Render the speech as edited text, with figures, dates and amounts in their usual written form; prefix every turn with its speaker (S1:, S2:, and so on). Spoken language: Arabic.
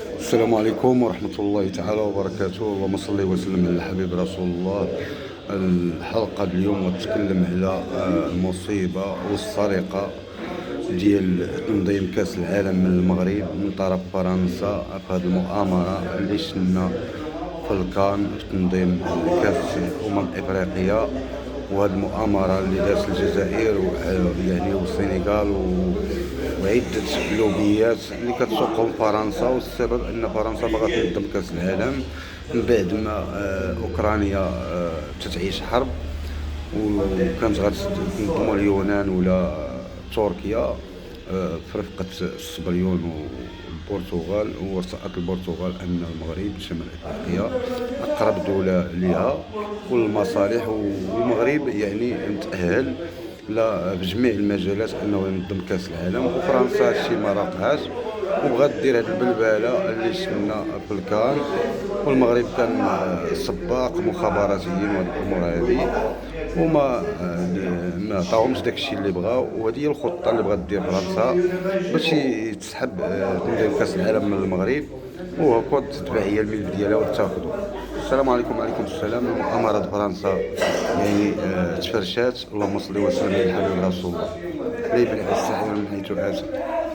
S1: السلام عليكم ورحمة الله تعالى وبركاته. اللهم صل وسلم على الحبيب رسول الله. الحلقة اليوم غتتكلم على المصيبة والسرقة ديال تنظيم كأس العالم من المغرب من طرف فرنسا في هذه المؤامرة اللي شفنا في الكان في تنظيم كأس الأمم الإفريقية. وهذه المؤامرة اللي دارت الجزائر يعني والسنغال وعدة لوبيات اللي كتسوقهم فرنسا، والسبب أن فرنسا بغات تنظم كأس العالم من بعد ما أوكرانيا تتعيش حرب، وكانت غتنظموا اليونان ولا تركيا في رفقة الصبريون والبرتغال. ورسأت البرتغال أن المغرب شمال أفريقيا أقرب دولة لها والمصالح، والمغرب يعني متأهل لا في جميع المجالات انه ينظم كاس العالم. وفرنسا هادشي ما راقهاش وبغات دير هاد البلباله اللي شفنا في الكان، والمغرب كان سباق مخابراتيين وهاد الامور هادي، وما ما عطاهمش داكشي اللي بغاو. وهذه هي الخطه اللي بغات دير فرنسا باش تسحب تنظيم كاس العالم من المغرب، وهكا التبعيه الملف ديالها وتاخذوا. السلام عليكم. وعليكم السلام. مؤامرة فرنسا يعني تفرشات. اللهم صل وسلم على الحبيب رسول الله. لا يبلع الساحر من حيث اتى.